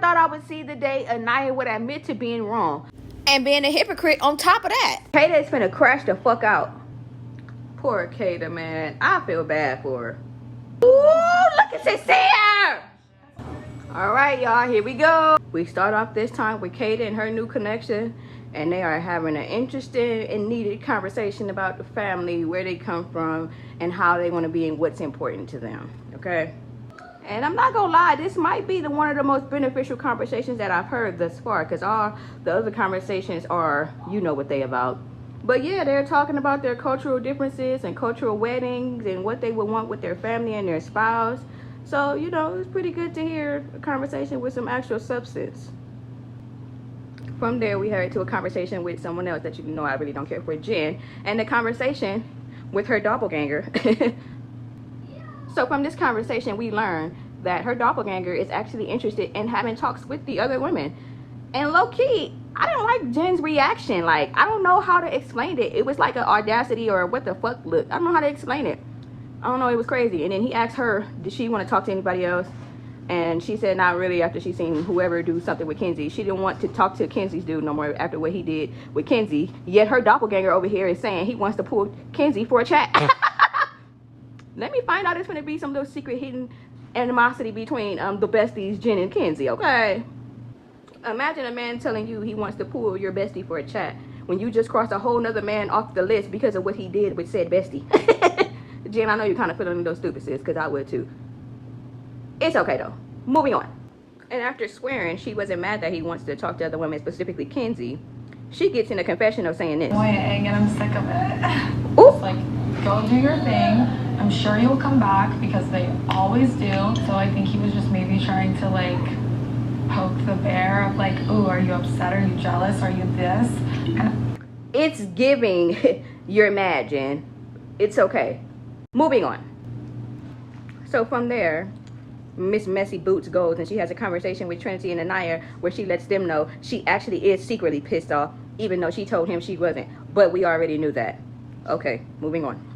thought I would see the day Aniyah would admit to being wrong. And being a hypocrite on top of that. Kayda is finna crash the fuck out. Poor Kayda, man. I feel bad for her. Ooh, look at Sincere! Alright, y'all, here we go. We start off this time with Kayda and her new connection. And they are having an interesting and needed conversation about the family, where they come from, and how they want to be and what's important to them, okay? And I'm not gonna lie, this might be one of the most beneficial conversations that I've heard thus far, because all the other conversations are, you know what they about. But yeah, they're talking about their cultural differences and cultural weddings and what they would want with their family and their spouse. So, you know, it's pretty good to hear a conversation with some actual substance. From there, we heard to a conversation with someone else that you know I really don't care for, Jen, and the conversation with her doppelganger. So from this conversation, we learned that her doppelganger is actually interested in having talks with the other women. And low-key, I didn't like Jen's reaction. Like, I don't know how to explain it. It was like an audacity or what the fuck look. I don't know how to explain it. I don't know, it was crazy. And then he asked her, did she want to talk to anybody else? And she said not really, after she seen whoever do something with Kenzie. She didn't want to talk to Kenzie's dude no more after what he did with Kenzie. Yet her doppelganger over here is saying he wants to pull Kenzie for a chat. Let me find out it's going to be some little secret hidden animosity between the besties, Jen and Kenzie, okay? Imagine a man telling you he wants to pull your bestie for a chat when you just crossed a whole nother man off the list because of what he did with said bestie. Jen, I know you kind of feeling those stupid sis, because I would too. It's okay though. Moving on. And after swearing she wasn't mad that he wants to talk to other women, specifically Kenzie, she gets in a confession of saying this. Annoying, and I'm sick of it. Ooh. Just like, go do your thing. I'm sure he will come back because they always do. So I think he was just maybe trying to like poke the bear of like, ooh, are you upset? Are you jealous? Are you this? And it's giving you're mad, Jen. It's okay. Moving on. So from there, Miss Messy Boots goes and she has a conversation with Trinity and Aniyah where she lets them know she actually is secretly pissed off, even though she told him she wasn't. But we already knew that. Okay, moving on.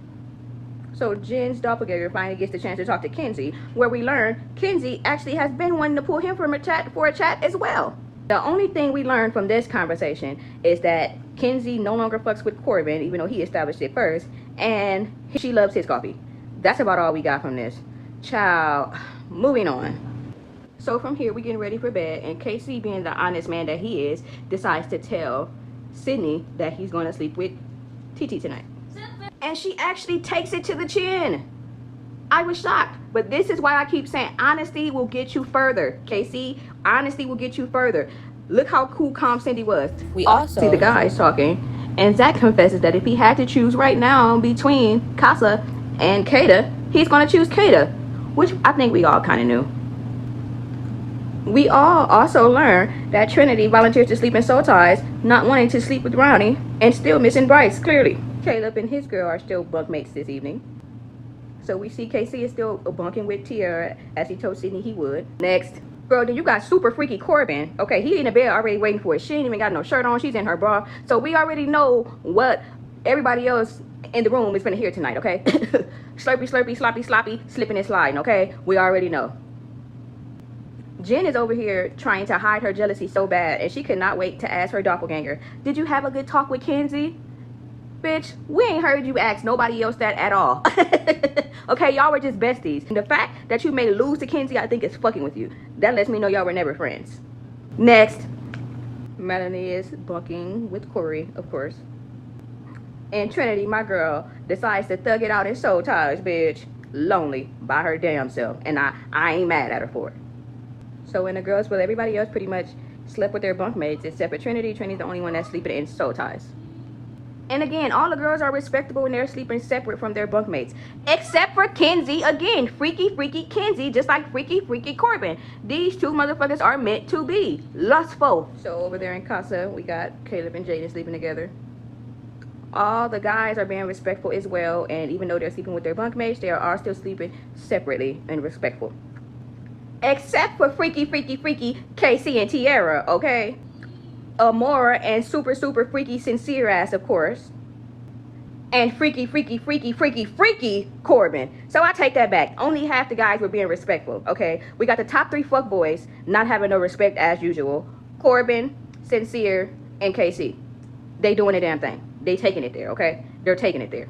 So Jen's doppelganger finally gets the chance to talk to Kenzie, where we learn Kenzie actually has been wanting to pull him for a chat as well. The only thing we learned from this conversation is that Kenzie no longer fucks with Corbin, even though he established it first, and she loves his coffee. That's about all we got from this. Child, moving on. So from here, we're getting ready for bed, and Casey, being the honest man that he is, decides to tell Sydney that he's going to sleep with TT tonight. And she actually takes it to the chin. I was shocked, but this is why I keep saying honesty will get you further, Casey. Honesty will get you further. Look how cool, calm Cindy was. We also see the guys talking, and Zach confesses that if he had to choose right now between Casa and Kayda, he's going to choose Kayda, which I think we all kind of knew. We all also learned that Trinity volunteers to sleep in soul ties, not wanting to sleep with Ronnie, and still missing Bryce, clearly. Caleb and his girl are still bunkmates this evening. So we see Casey is still bunking with Tiara, as he told Sydney he would. Next. Bro, then you got super freaky Corbin. Okay, he in the bed already waiting for it. She ain't even got no shirt on. She's in her bra. So we already know what everybody else in the room is gonna hear tonight, okay? Slurpy, slurpy, sloppy, sloppy, slipping and sliding, okay? We already know. Jen is over here trying to hide her jealousy so bad, and she could not wait to ask her doppelganger, did you have a good talk with Kenzie? Bitch, we ain't heard you ask nobody else that at all. Okay, y'all were just besties. And the fact that you may lose to Kenzie, I think is fucking with you. That lets me know y'all were never friends. Next. Melanie is bunking with Corey, of course. And Trinity, my girl, decides to thug it out in soul ties, bitch. Lonely by her damn self. And I ain't mad at her for it. So in the girls, well, everybody else pretty much slept with their bunkmates except for Trinity. Trinity's the only one that's sleeping in soul ties. And again, all the girls are respectable and they're sleeping separate from their bunkmates. Except for Kenzie. Again, freaky, freaky Kenzie, just like freaky, freaky Corbin. These two motherfuckers are meant to be lustful. So over there in Casa, we got Caleb and Jaden sleeping together. All the guys are being respectful as well. And even though they're sleeping with their bunkmates, they are all still sleeping separately and respectful. Except for freaky, freaky, freaky Casey and Tiara, okay? Amor and super, super freaky Sincere ass, of course. and freaky Corbin. So I take that back. Only half the guys were being respectful, okay? We got the top 3 fuck boys not having no respect as usual. Corbin, Sincere, and KC. They doing the damn thing. They taking it there, okay? They're taking it there.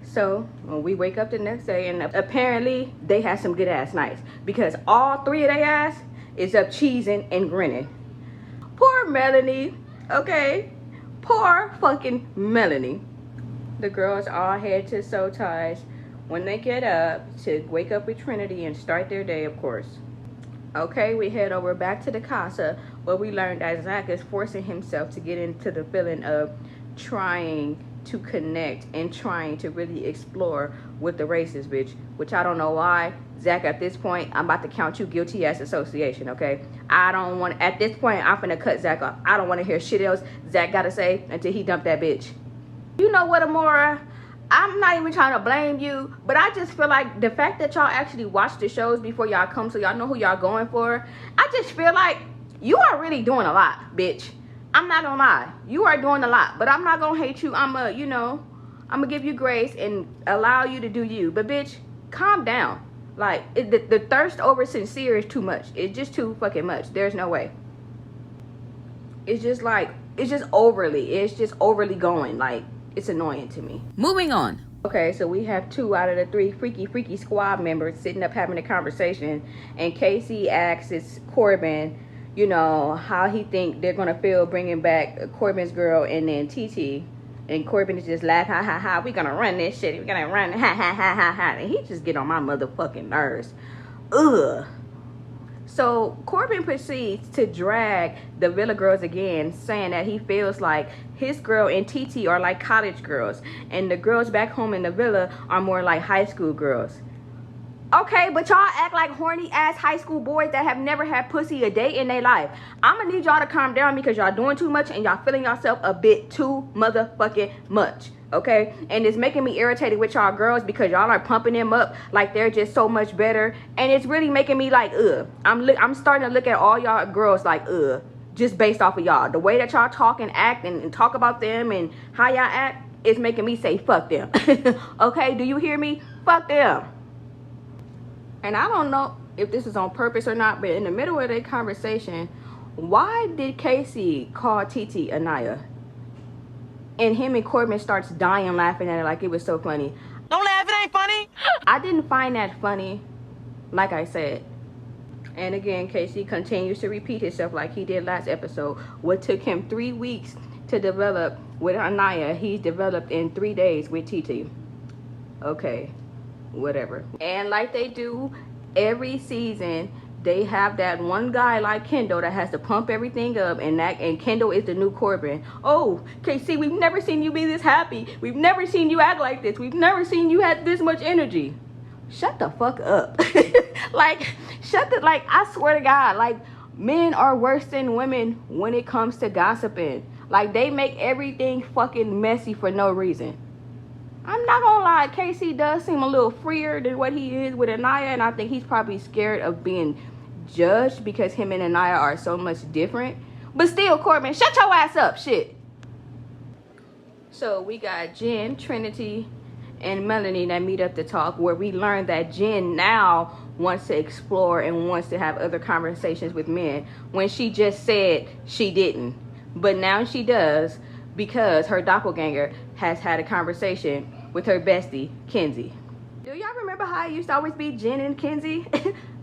So when we wake up the next day, and apparently they had some good ass nights, because all 3 of their ass is up cheesing and grinning. Poor Melanie, okay? Poor fucking Melanie. The girls all head to soul ties when they get up to wake up with Trinity and start their day, of course. Okay, we head over back to the casa where we learned that Zach is forcing himself to get into the feeling of trying to connect and trying to really explore with the racist bitch, which I don't know why. Zach, at this point, I'm about to count you guilty as association, okay? I don't want, at this point, I'm finna cut Zach off. I don't want to hear shit else Zach gotta say until he dumped that bitch. You know what, Amora? I'm not even trying to blame you, but I just feel like the fact that y'all actually watch the shows before y'all come, so y'all know who y'all going for, I just feel like you are really doing a lot, bitch. I'm not gonna lie. You are doing a lot, but I'm not gonna hate you. I'm gonna give you grace and allow you to do you. But bitch, calm down. Like, the thirst over Sincere is too much. It's just too fucking much. There's no way. It's just like, it's just overly going. Like, it's annoying to me. Moving on. Okay, so we have 2 out of the 3 freaky squad members sitting up having a conversation, and Casey asks Corbin, you know, how he think they're gonna feel bringing back Corbin's girl and then TT. And Corbin is just laughing, ha ha ha, we gonna run this shit, we gonna run, ha ha ha ha ha. And he just get on my motherfucking nerves. Ugh. So Corbin proceeds to drag the Villa girls again, saying that he feels like his girl and TT are like college girls, and the girls back home in the Villa are more like high school girls. Okay, but y'all act like horny ass high school boys that have never had pussy a day in their life. I'm gonna need y'all to calm down, because y'all doing too much and y'all feeling yourself a bit too motherfucking much. Okay, and it's making me irritated with y'all girls, because y'all are pumping them up like they're just so much better, and it's really making me like, I'm starting to look at all y'all girls like, just based off of y'all. The way that y'all talk and act and talk about them and how y'all act is making me say fuck them. Okay, do you hear me? Fuck them. And I don't know if this is on purpose or not, but in the middle of their conversation, why did Casey call TT Aniyah? And him and Corbin starts dying laughing at it like it was so funny. Don't laugh, it ain't funny. I didn't find that funny, like I said. And again, Casey continues to repeat himself like he did last episode. What took him 3 weeks to develop with Aniyah, he's developed in 3 days with TT. Okay, whatever. And like they do every season, they have that one guy like Kendall that has to pump everything up, and Kendall is the new Corbin. Oh, KC, we've never seen you be this happy. We've never seen you act like this. We've never seen you have this much energy. Shut the fuck up. Like, I swear to God, like, men are worse than women when it comes to gossiping. Like, they make everything fucking messy for no reason. I'm not gonna lie, Casey does seem a little freer than what he is with Aniyah, and I think he's probably scared of being judged because him and Aniyah are so much different. But still, Corbin, shut your ass up, shit. So we got Jen, Trinity, and Melanie that meet up to talk, where we learn that Jen now wants to explore and wants to have other conversations with men, when she just said she didn't. But now she does, because her doppelganger has had a conversation with her bestie, Kenzie. Do y'all remember how it used to always be Jen and Kenzie?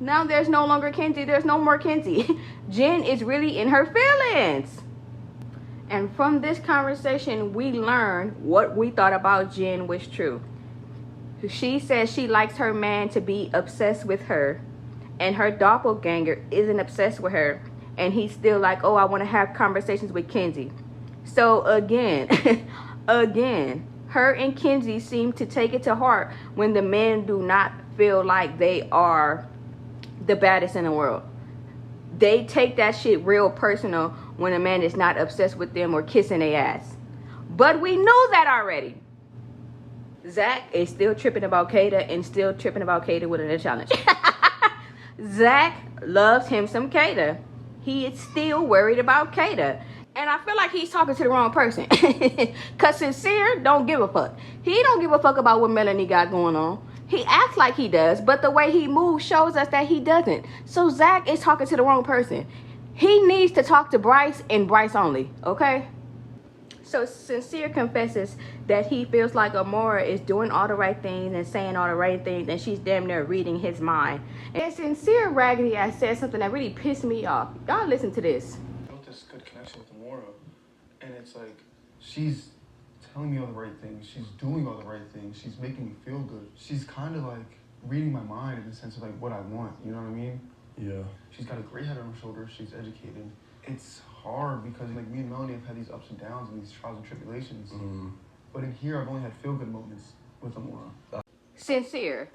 Now there's no longer Kenzie, there's no more Kenzie. Jen is really in her feelings. And from this conversation, we learned what we thought about Jen was true. She says she likes her man to be obsessed with her, and her doppelganger isn't obsessed with her, and he's still like, oh, I want to have conversations with Kenzie. So again, her and Kenzie seem to take it to heart when the men do not feel like they are the baddest in the world. They take that shit real personal when a man is not obsessed with them or kissing their ass. But we knew that already. Zach is still tripping about Kayda and still tripping about Kayda winning the challenge. Zach loves him some Kayda. He is still worried about Kayda. And I feel like he's talking to the wrong person. Because Sincere don't give a fuck. He don't give a fuck about what Melanie got going on. He acts like he does, but the way he moves shows us that he doesn't. So Zach is talking to the wrong person. He needs to talk to Bryce and Bryce only, okay? So Sincere confesses that he feels like Amor is doing all the right things and saying all the right things, and she's damn near reading his mind. And Sincere raggedy ass said something that really pissed me off. Y'all listen to this. I built this good connection with Amora, and it's like she's telling me all the right things. She's doing all the right things. She's making me feel good. She's kind of like reading my mind in the sense of like what I want. You know what I mean? Yeah. She's got a great head on her shoulders. She's educated. It's hard because like me and Melanie have had these ups and downs and these trials and tribulations. But in here, I've only had feel-good moments with Amora. Sincere,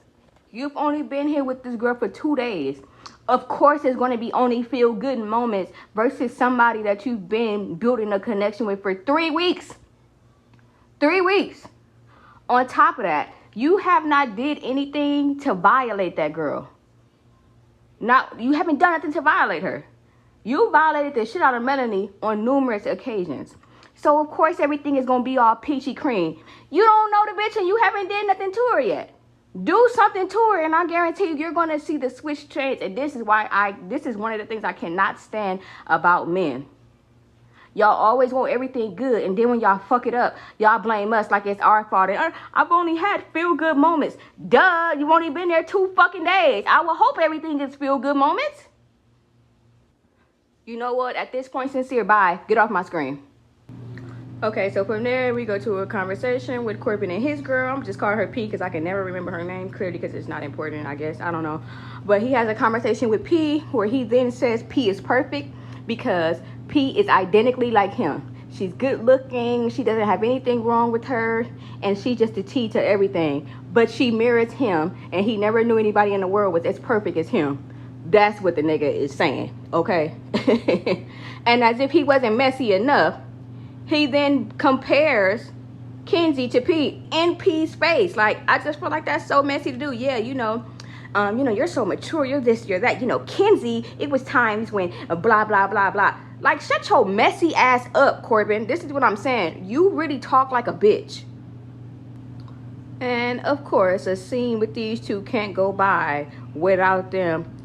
you've only been here with this girl for 2 days. Of course, there's going to be only feel-good moments versus somebody that you've been building a connection with for 3 weeks. 3 weeks. On top of that, you have not did anything to violate that girl. You haven't done nothing to violate her. You violated the shit out of Melanie on numerous occasions. So, of course, everything is going to be all peachy cream. You don't know the bitch and you haven't did nothing to her yet. Do something to her and I guarantee you're going to see the switch change. And this is why this is one of the things I cannot stand about men. Y'all always want everything good, and then when y'all fuck it up, y'all blame us like it's our fault. And I've only had feel-good moments. Duh, you've only been there 2 fucking days. I will hope everything is feel-good moments. You know what? At this point, Sincere, bye. Get off my screen. Okay, so from there, we go to a conversation with Corbin and his girl. I'm just calling her P because I can never remember her name, clearly because it's not important, I guess. I don't know. But he has a conversation with P where he then says P is perfect because P is identically like him. She's good looking. She doesn't have anything wrong with her. And she's just a T to everything. But she mirrors him. And he never knew anybody in the world was as perfect as him. That's what the nigga is saying. Okay? And as if he wasn't messy enough, he then compares Kenzie to P in P's face. Like, I just feel like that's so messy to do. Yeah, you know, you're so mature. You're this, you're that. You know, Kenzie, it was times when blah, blah, blah, blah. Like, shut your messy ass up, Corbin. This is what I'm saying. You really talk like a bitch. And, of course, a scene with these two can't go by without them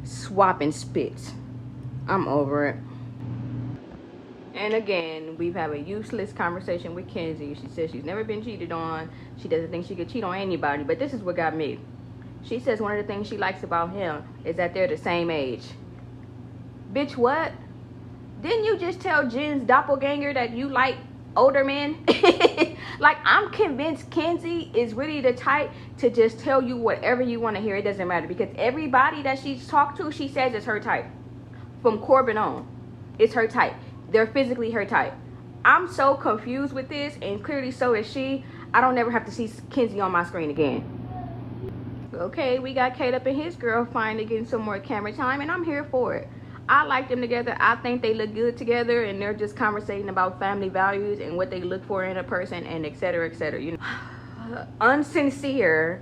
swapping spits. I'm over it. And again, we've had a useless conversation with Kenzie. She says she's never been cheated on. She doesn't think she could cheat on anybody. But this is what got me. She says one of the things she likes about him is that they're the same age. Bitch, what? Didn't you just tell Jen's doppelganger that you like older men? Like, I'm convinced Kenzie is really the type to just tell you whatever you want to hear. It doesn't matter. Because everybody that she's talked to, she says is her type. From Corbin on, it's her type. They're physically her type. I'm so confused with this, and clearly so is she. I don't ever have to see Kenzie on my screen again. Okay, we got Kayda up and his girl finally getting some more camera time, and I'm here for it. I like them together. I think they look good together, and they're just conversating about family values and what they look for in a person, and etc., etc. You know, Unsincere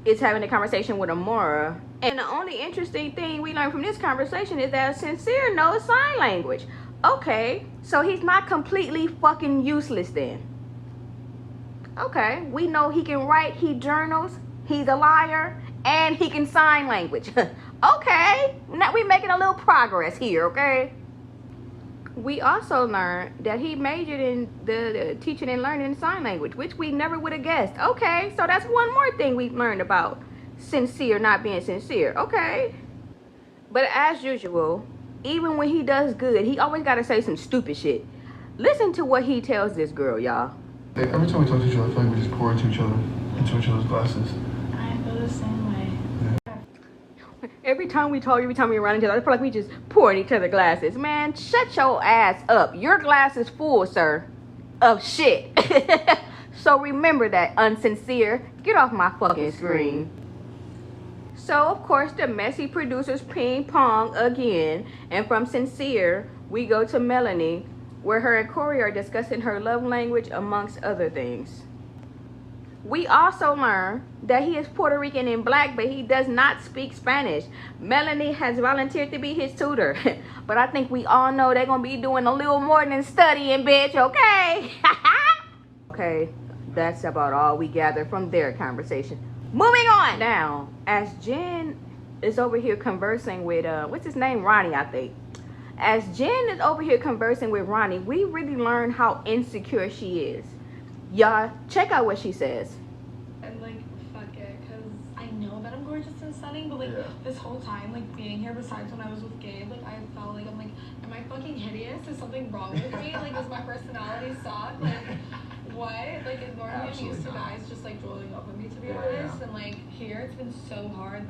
is having a conversation with Amora, and the only interesting thing we learned from this conversation is that Sincere knows sign language. Okay, so he's not completely fucking useless then. Okay, we know he can write, he journals, he's a liar, and he can sign language. Okay, now we making a little progress here, okay? We also learned that he majored in the teaching and learning in sign language, which we never would have guessed. Okay, so that's one more thing we've learned about Sincere not being sincere. Okay. But as usual, even when he does good, he always got to say some stupid shit. Listen to what he tells this girl, y'all. Every time we talk to each other, I feel like we just pour into each other's glasses. I feel the same way. Yeah. Every time we run into each other, I feel like we just pour in each other's glasses. Man, shut your ass up. Your glass is full, sir, of shit. So remember that, Unsincere. Get off my fucking screen. So, of course, the messy producers ping pong again. And from Sincere, we go to Melanie, where her and Corey are discussing her love language, amongst other things. We also learn that he is Puerto Rican and black, but he does not speak Spanish. Melanie has volunteered to be his tutor. But I think we all know they're going to be doing a little more than studying, bitch, okay? Okay, that's about all we gather from their conversation. Moving on. Now, as Jen is over here conversing with, what's his name? Ronnie, I think. As Jen is over here conversing with Ronnie, we really learn how insecure she is. Y'all, check out what she says. And like, fuck it, because I know that I'm gorgeous and stunning, but like, this whole time, like, being here, besides when I was with Gabe, like, I felt like, I'm like, am I fucking hideous? Is something wrong with me? Like, does my personality suck? Like, what? Like, in normally I'm used to guys just, like, drooling over me, to be honest, and like, here, it's been so hard.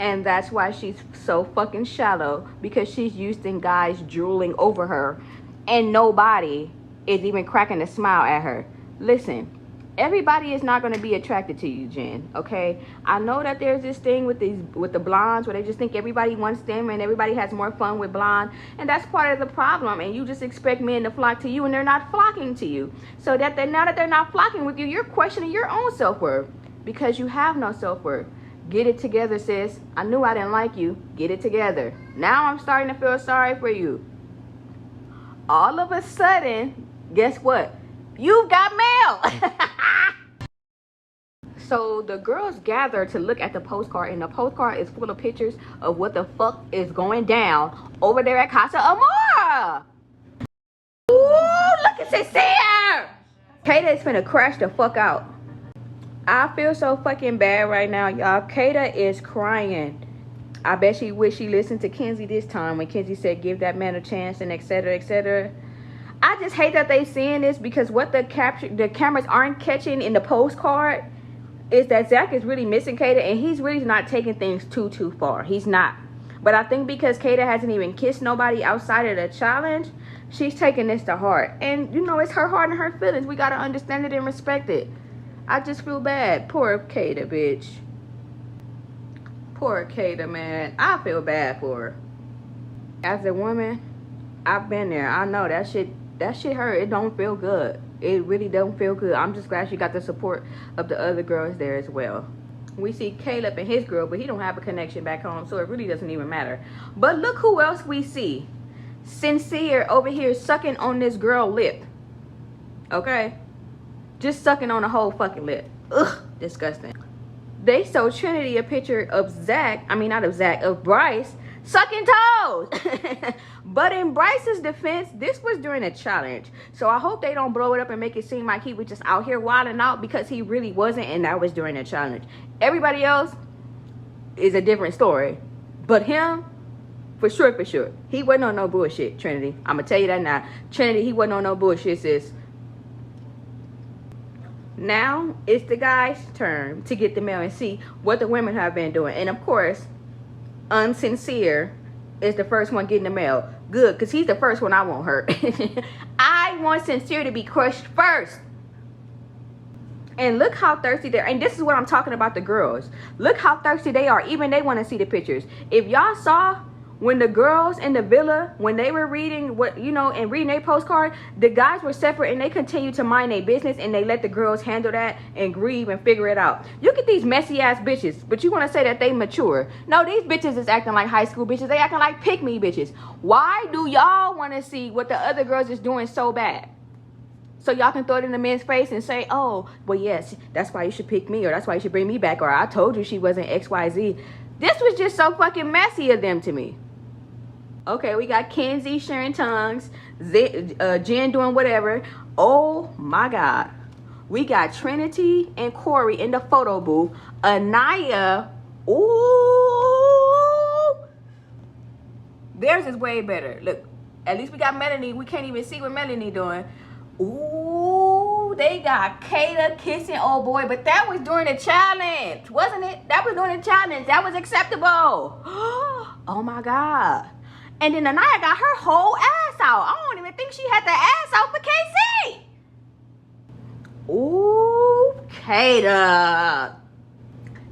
And that's why she's so fucking shallow, because she's used to guys drooling over her, and nobody is even cracking a smile at her. Listen, everybody is not going to be attracted to you, Jen, okay? I know that there's this thing with the blondes where they just think everybody wants them and everybody has more fun with blonde, and that's part of the problem. And you just expect men to flock to you, and they're not flocking to you. So that now that they're not flocking with you, you're questioning your own self-worth, because you have no self-worth. Get it together, sis. I knew I didn't like you. Get it together. Now I'm starting to feel sorry for you. All of a sudden, guess what? You've got mail. So the girls gather to look at the postcard, and the postcard is full of pictures of what the fuck is going down over there at Casa Amor. Ooh, look at Sincere. Kayda is finna crash the fuck out. I feel so fucking bad right now, y'all. Kayda is crying. I bet she wish she listened to Kenzie this time when Kenzie said give that man a chance and etc, etc. I just hate that they seeing this, because what the cameras aren't catching in the postcard is that Zach is really missing Kayda, and he's really not taking things too far. He's not. But I think because Kayda hasn't even kissed nobody outside of the challenge, she's taking this to heart. And you know, it's her heart and her feelings. We gotta understand it and respect it. I just feel bad. Poor Kayda, bitch. Poor Kayda, man. I feel bad for her. As a woman, I've been there. I know that shit hurt. It don't feel good. It really don't feel good. I'm just glad she got the support of the other girls there as well. We see Caleb and his girl, but he don't have a connection back home, so it really doesn't even matter. But look who else we see. Sincere over here sucking on this girl lip. Okay? Just sucking on the whole fucking lip. Ugh, disgusting. They showed Trinity a picture of of Bryce sucking toes. But in Bryce's defense, this was during a challenge. So I hope they don't blow it up and make it seem like he was just out here wilding out, because he really wasn't, and that was during a challenge. Everybody else is a different story. But him, for sure. He wasn't on no bullshit, Trinity. I'm going to tell you that now. Trinity, he wasn't on no bullshit, sis. Now it's the guys' turn to get the mail and see what the women have been doing. And of course, Unsincere is the first one getting the mail. Good, because he's the first one I won't hurt. I want Sincere to be crushed first. And look how thirsty they're. And this is what I'm talking about, the girls. Look how thirsty they are. Even they want to see the pictures. If y'all saw when the girls in the villa, when they were reading and reading their postcard, the guys were separate and they continued to mind their business, and they let the girls handle that and grieve and figure it out. You get these messy ass bitches, but you want to say that they mature. No, these bitches is acting like high school bitches. They acting like pick me bitches. Why do y'all want to see what the other girls is doing so bad? So y'all can throw it in the men's face and say, oh, well, yes, that's why you should pick me, or that's why you should bring me back, or I told you she wasn't XYZ. This was just so fucking messy of them to me. Okay, we got Kenzie sharing tongues, Jen doing whatever. Oh my God. We got Trinity and Corey in the photo booth. Aniyah, ooh. Theirs is way better. Look, at least we got Melanie. We can't even see what Melanie doing. Ooh, they got Kayda kissing old boy, but that was during the challenge, wasn't it? That was during the challenge. That was acceptable. Oh my God. And then Aniyah got her whole ass out. I don't even think she had the ass out for KC. Ooh, Kayda.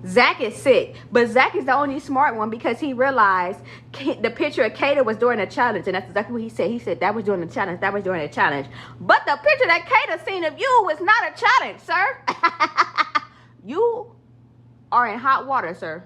Zach is sick, but Zach is the only smart one because he realized the picture of Kayda was during a challenge, and that's exactly what he said. He said that was during the challenge, that was during a challenge. But the picture that Kayda seen of you was not a challenge, sir. You are in hot water, sir.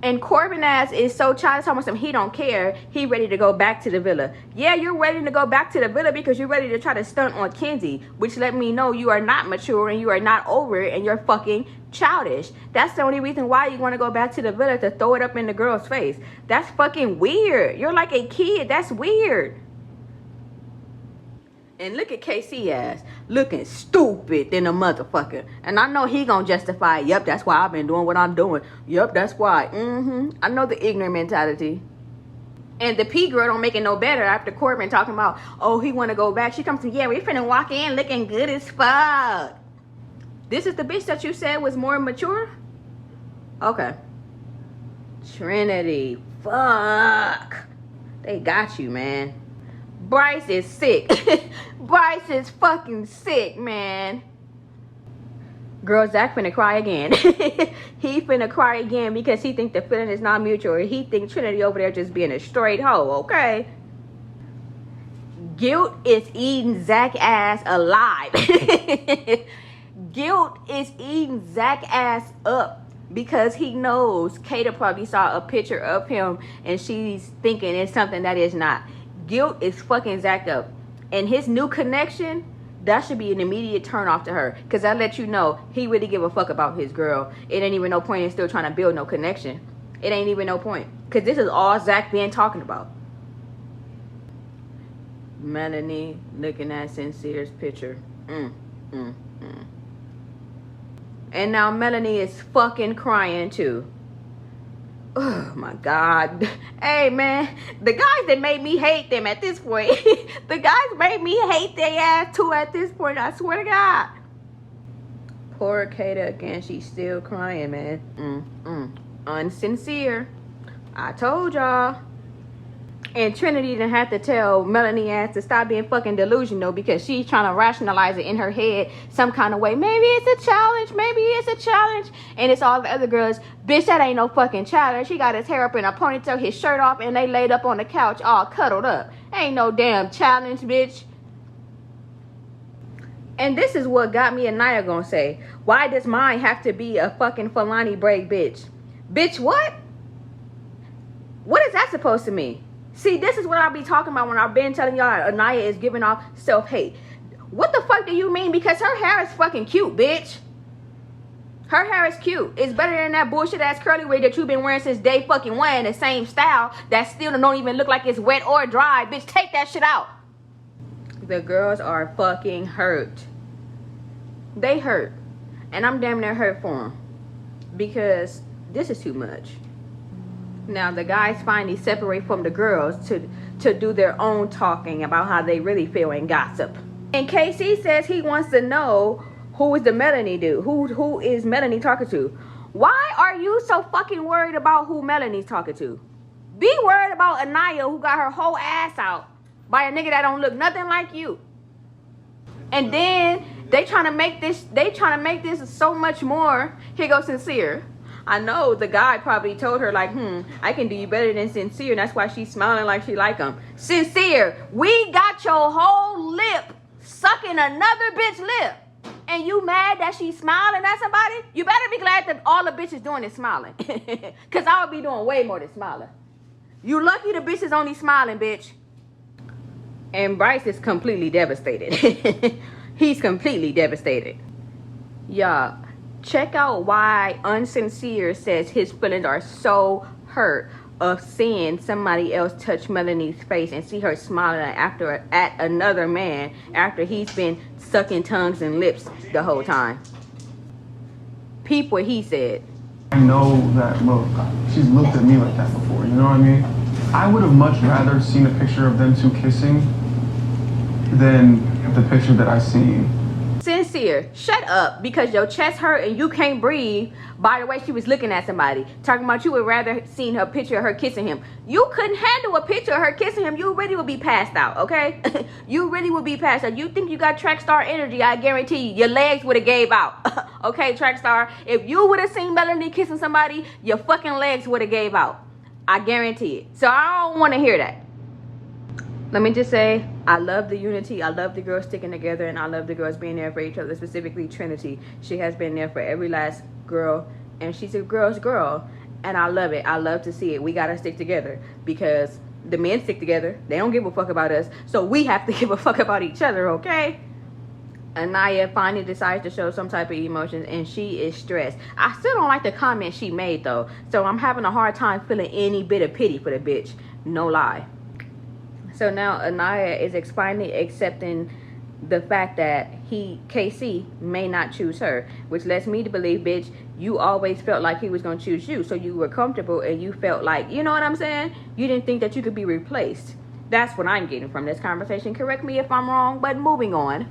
And Corbin ass is so childish, almost he don't care. He ready to go back to the villa. Yeah, you're ready to go back to the villa because you're ready to try to stunt on Kenzie, which let me know you are not mature and you are not over it and you're fucking childish. That's the only reason why you want to go back to the villa, to throw it up in the girl's face. That's fucking weird. You're like a kid. That's weird. And look at KC ass looking stupid than a motherfucker. And I know he gonna justify, yep, that's why I've been doing what I'm doing. Yep, that's why. I know the ignorant mentality. And the P girl don't make it no better after Corbin talking about, oh, he wanna go back. She comes to, yeah, we finna walk in looking good as fuck. This is the bitch that you said was more mature? Okay. Trinity. Fuck. They got you, man. Bryce is sick. Bryce is fucking sick, man. Girl, Zach finna cry again. He finna cry again because he think the feeling is not mutual. He think Trinity over there just being a straight hoe, okay? Guilt is eating Zach ass alive. Guilt is eating Zach ass up because he knows Kayda probably saw a picture of him and she's thinking it's something that is not. Guilt is fucking Zach up. And his new connection, that should be an immediate turn off to her. Because that lets you know he really give a fuck about his girl. It ain't even no point in still trying to build no connection. It ain't even no point. Because this is all Zach been talking about. Melanie looking at Sincere's picture. And now Melanie is fucking crying too. Oh my God. Hey man, the guys that made me hate them at this point. The guys made me hate their ass too at this point, I swear to God. Poor Kayda again, she's still crying, man. Unsincere. I told y'all. And Trinity didn't have to tell Melanie ass to stop being fucking delusional because she's trying to rationalize it in her head some kind of way. Maybe it's a challenge. Maybe it's a challenge. And it's all the other girls. Bitch, that ain't no fucking challenge. He got his hair up in a ponytail, his shirt off, and they laid up on the couch all cuddled up. Ain't no damn challenge, bitch. And this is what got me and Aniyah gonna say. Why does mine have to be a fucking Fulani break, bitch? Bitch, what? What is that supposed to mean? See, this is what I be talking about when I've been telling y'all Aniyah is giving off self-hate. What the fuck do you mean? Because her hair is fucking cute, bitch. Her hair is cute. It's better than that bullshit ass curly wig that you've been wearing since day fucking one, the same style that still don't even look like it's wet or dry. Bitch, take that shit out. The girls are fucking hurt. They hurt. And I'm damn near hurt for them. Because this is too much. Now the guys finally separate from the girls to do their own talking about how they really feel and gossip. And KC says he wants to know who is the Melanie dude. Who is Melanie talking to? Why are you so fucking worried about who Melanie's talking to? Be worried about Aniyah who got her whole ass out by a nigga that don't look nothing like you. And then they trying to make this so much more. Here goes Sincere. I know the guy probably told her like, I can do you better than Sincere. And that's why she's smiling like she like him. Sincere, we got your whole lip sucking another bitch lip. And you mad that she's smiling at somebody? You better be glad that all the bitch is doing is smiling. Because I would be doing way more than smiling. You lucky the bitch is only smiling, bitch. And Bryce is completely devastated. He's completely devastated. Y'all. Check out why Unsincere says his feelings are so hurt of seeing somebody else touch Melanie's face and see her smiling at another man after he's been sucking tongues and lips the whole time. Peep what he said. I know that, look, she's looked at me like that before, you know what I mean? I would have much rather seen a picture of them two kissing than the picture that I seen. Sincere, shut up, because your chest hurt and you can't breathe by the way she was looking at somebody. Talking about you would rather seen her picture of her kissing him. You couldn't handle a picture of her kissing him. You really would be passed out, okay? You really would be passed out. You think you got track star energy, I guarantee you, your legs would have gave out. Okay, track star, if you would have seen Melanie kissing somebody, your fucking legs would have gave out. I guarantee it. So I don't want to hear that. Let me just say, I love the unity. I love the girls sticking together, and I love the girls being there for each other, specifically Trinity. She has been there for every last girl, and she's a girl's girl, and I love it. I love to see it. We got to stick together because the men stick together. They don't give a fuck about us, so we have to give a fuck about each other, okay? Aniyah finally decides to show some type of emotions, and she is stressed. I still don't like the comment she made, though, so I'm having a hard time feeling any bit of pity for the bitch. No lie. So now Aniyah is finally accepting the fact that KC, may not choose her, which lets me to believe, bitch, you always felt like he was going to choose you. So you were comfortable and you felt like, you know what I'm saying? You didn't think that you could be replaced. That's what I'm getting from this conversation. Correct me if I'm wrong, but moving on.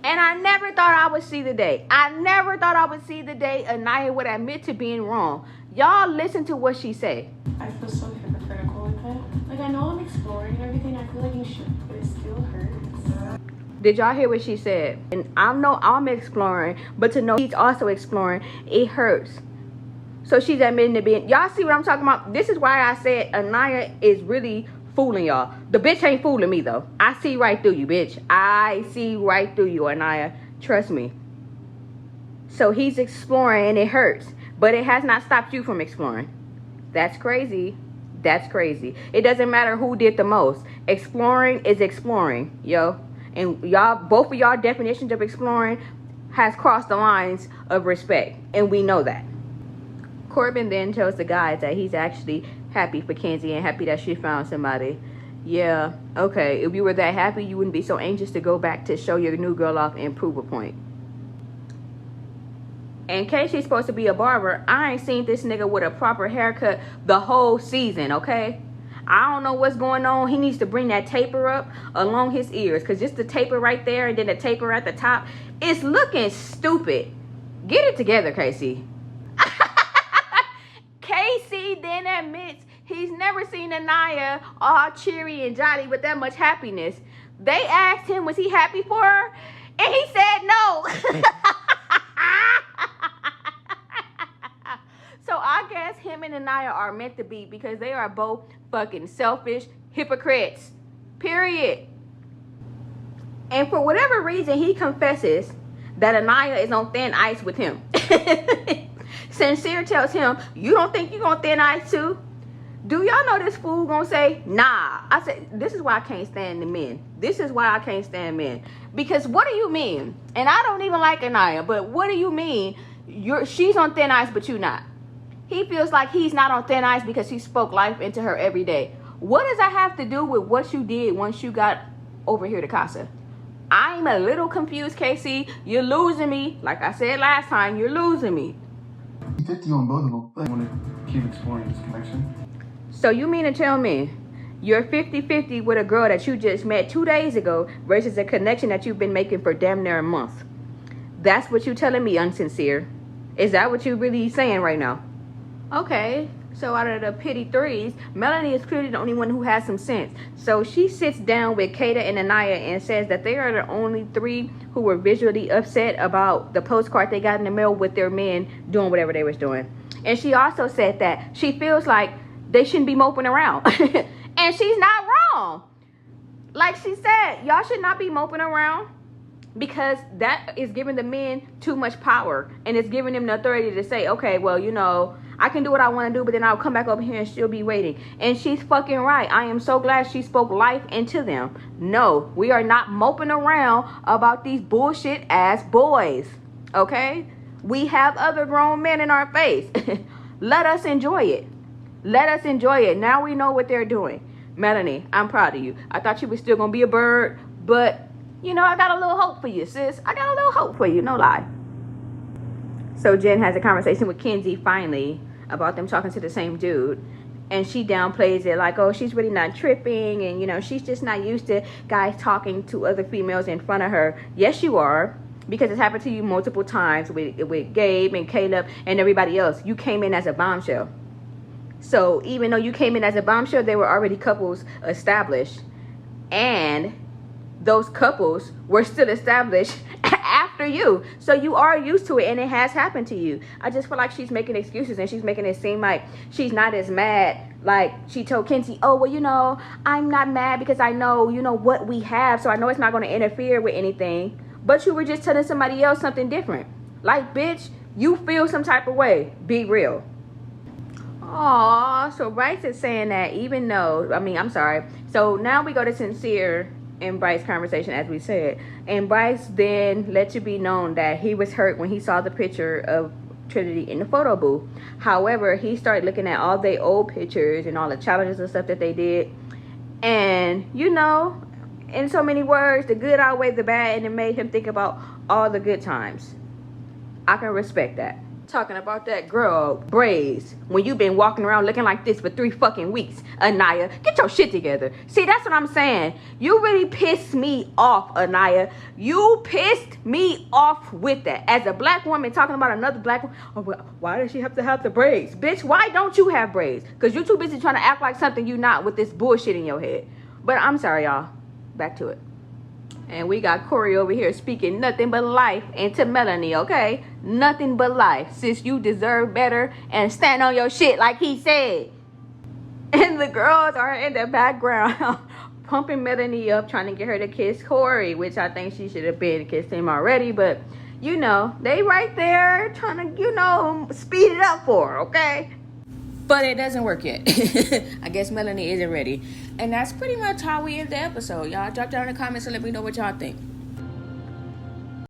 And I never thought I would see the day. I never thought I would see the day Aniyah would admit to being wrong. Y'all listen to what she said. I feel so hypocritical with it. Like, I know I'm exploring and everything. I feel like you should, but it still hurts. Did y'all hear what she said? And I know I'm exploring, but to know he's also exploring, it hurts. So she's admitting to being... Y'all see what I'm talking about? This is why I said Aniyah is really fooling y'all. The bitch ain't fooling me, though. I see right through you, bitch. I see right through you, Aniyah. Trust me. So he's exploring and it hurts. But it has not stopped you from exploring. That's crazy. That's crazy. It doesn't matter who did the most. Exploring is exploring, yo. And y'all, both of y'all definitions of exploring has crossed the lines of respect. And we know that. Corbin then tells the guys that he's actually happy for Kenzie and happy that she found somebody. Yeah, okay. If you were that happy, you wouldn't be so anxious to go back to show your new girl off and prove a point. In case she's supposed to be a barber, I ain't seen this nigga with a proper haircut the whole season, okay? I don't know what's going on. He needs to bring that taper up along his ears, because just the taper right there and then the taper at the top, it's looking stupid. Get it together, Casey. Casey then admits he's never seen Aniyah all cheery and jolly with that much happiness. They asked him, was he happy for her? And he said no. So I guess him and Aniyah are meant to be, because they are both fucking selfish hypocrites. Period. And for whatever reason, he confesses that Aniyah is on thin ice with him. Sincere tells him, you don't think you're on thin ice too? Do y'all know this fool gonna say, nah? I said, this is why I can't stand the men. This is why I can't stand men. Because what do you mean? And I don't even like Aniyah, but what do you mean? She's on thin ice, but you not. He feels like he's not on thin ice because he spoke life into her every day. What does that have to do with what you did once you got over here to Casa? I'm a little confused, Casey. You're losing me. Like I said last time, you're losing me. 50 on both of them. I want to keep exploring this connection. So you mean to tell me you're 50-50 with a girl that you just met 2 days ago versus a connection that you've been making for damn near a month? That's what you telling me, unsincere. Is that what you really saying right now? Okay, so out of the pity threes, Melanie is clearly the only one who has some sense. So she sits down with Kayda and Aniyah and says that they are the only three who were visually upset about the postcard they got in the mail with their men doing whatever they was doing. And she also said that she feels like they shouldn't be moping around. And she's not wrong. Like she said, y'all should not be moping around, because that is giving the men too much power, and it's giving them the authority to say, okay, well, you know, I can do what I want to do, but then I'll come back over here and she'll be waiting. And she's fucking right. I am so glad she spoke life into them. No, we are not moping around about these bullshit ass boys. Okay? We have other grown men in our face. Let us enjoy it. Let us enjoy it. Now we know what they're doing. Melanie, I'm proud of you. I thought you were still going to be a bird, but, you know, I got a little hope for you, sis. I got a little hope for you, no lie. So Jen has a conversation with Kenzie finally about them talking to the same dude. And she downplays it like, oh, she's really not tripping. And, you know, she's just not used to guys talking to other females in front of her. Yes, you are. because it's happened to you multiple times with Gabe and Caleb and everybody else. You came in as a bombshell. So even though you came in as a bombshell, there were already couples established, and those couples were still established after you. So you are used to it, and it has happened to you. I just feel like she's making excuses, and she's making it seem like she's not as mad. Like she told Kenzie, oh, well, you know, I'm not mad because I know, you know, what we have. So I know it's not going to interfere with anything. But you were just telling somebody else something different. Like, bitch, you feel some type of way. Be real. Aw, so Bryce is saying that even though, I'm sorry. So now we go to Sincere and Bryce conversation, as we said. And Bryce then let it be known that he was hurt when he saw the picture of Trinity in the photo booth. However, he started looking at all their old pictures and all the challenges and stuff that they did. And, you know, in so many words, the good outweighed the bad, and it made him think about all the good times. I can respect that. Talking about that girl, braids, when you've been walking around looking like this for 3 fucking weeks. Aniyah, get your shit together. See, that's what I'm saying. You really pissed me off, Aniyah. You pissed me off with that. As a black woman talking about another black woman, oh, well, why does she have to have the braids? Bitch, why don't you have braids? Because you're too busy trying to act like something you not with this bullshit in your head. But I'm sorry, y'all. Back to it. And we got Corey over here speaking nothing but life into Melanie, okay? Nothing but life. Sis, you deserve better and stand on your shit like he said. And the girls are in the background pumping Melanie up, trying to get her to kiss Corey, which I think she should have been kissed him already. But, you know, they right there trying to, you know, speed it up for her, okay? But it doesn't work yet. I guess Melanie isn't ready. And that's pretty much how we end the episode. Y'all drop down in the comments and let me know what y'all think.